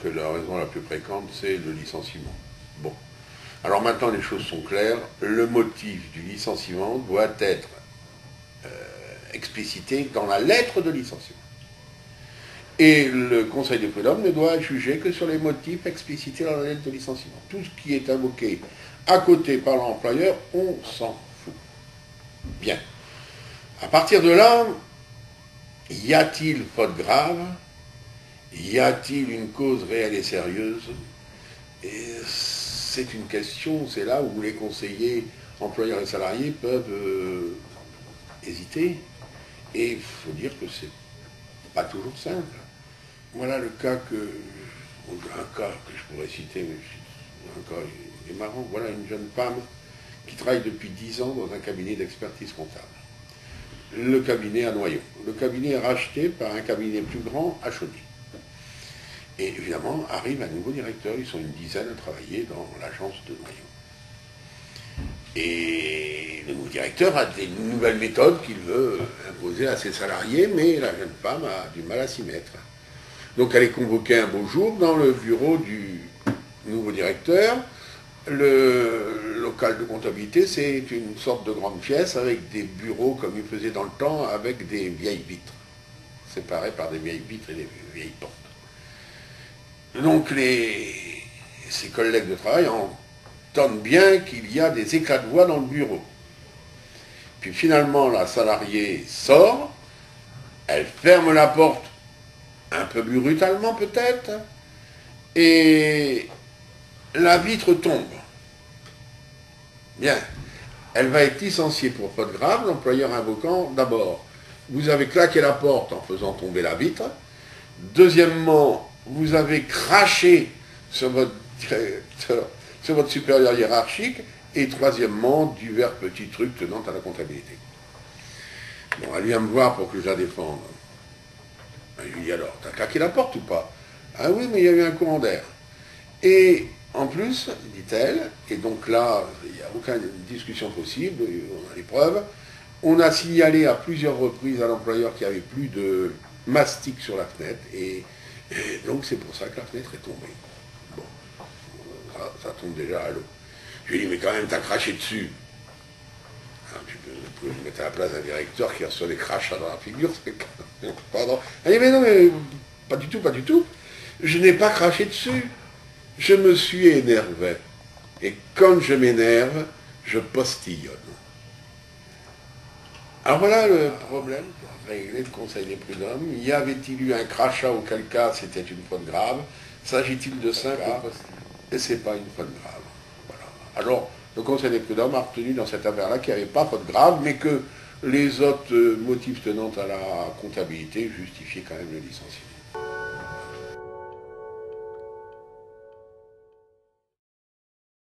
que la raison la plus fréquente, c'est le licenciement. Bon. Alors maintenant, les choses sont claires. Le motif du licenciement doit être explicité dans la lettre de licenciement. Et le Conseil de prud'homme ne doit juger que sur les motifs explicités dans la lettre de licenciement. Tout ce qui est invoqué à côté par l'employeur, on s'en fout. Bien. À partir de là, y a-t-il faute grave? Y a-t-il une cause réelle et sérieuse? Et c'est une question, c'est là où les conseillers, employeurs et salariés peuvent hésiter. Et il faut dire que c'est pas toujours simple. Voilà le cas un cas que je pourrais citer, mais un cas est marrant. Voilà une jeune femme qui travaille depuis 10 ans dans un cabinet d'expertise comptable. Le cabinet à Noyon. Le cabinet est racheté par un cabinet plus grand à Chauny. Et évidemment, arrive un nouveau directeur, ils sont une dizaine à travailler dans l'agence de Noyon. Et le nouveau directeur a des nouvelles méthodes qu'il veut imposer à ses salariés, mais la jeune femme a du mal à s'y mettre. Donc elle est convoquée un beau jour dans le bureau du nouveau directeur. Le local de comptabilité, c'est une sorte de grande pièce avec des bureaux comme il faisait dans le temps, avec des vieilles vitres, séparées par des vieilles vitres et des vieilles portes. Donc ses collègues de travail entendent bien qu'il y a des éclats de voix dans le bureau. Puis finalement, la salariée sort, elle ferme la porte, un peu brutalement peut-être, et la vitre tombe. Bien, elle va être licenciée pour faute grave, l'employeur invoquant d'abord, vous avez claqué la porte en faisant tomber la vitre, deuxièmement, vous avez craché sur votre directeur, sur votre supérieur hiérarchique, et troisièmement, divers petits trucs tenant à la comptabilité. Bon, elle vient me voir pour que je la défende. Je lui dis alors, t'as claqué la porte ou pas? Ah oui, mais il y a eu un courant d'air. Et en plus, dit-elle, et donc là, il n'y a aucune discussion possible, on a les preuves, on a signalé à plusieurs reprises à l'employeur qu'il n'y avait plus de mastic sur la fenêtre, et donc c'est pour ça que la fenêtre est tombée. Bon, ça tombe déjà à l'eau. Je lui ai dit, mais quand même, t'as craché dessus. Alors, tu peux me mettre à la place d'un directeur qui reçoit des crachats dans la figure, pardon. Elle dit, mais non, mais pas du tout, pas du tout. Je n'ai pas craché dessus. Je me suis énervé. Et quand je m'énerve, je postillonne. Alors voilà le problème pour régler le Conseil des prud'hommes. Y avait-il eu un crachat, auquel cas c'était une faute grave? S'agit-il de simple et c'est pas une faute grave. Voilà. Alors, le Conseil des prud'hommes a retenu dans cette affaire-là qu'il n'y avait pas faute grave, mais que les autres motifs tenant à la comptabilité justifiaient quand même le licenciement.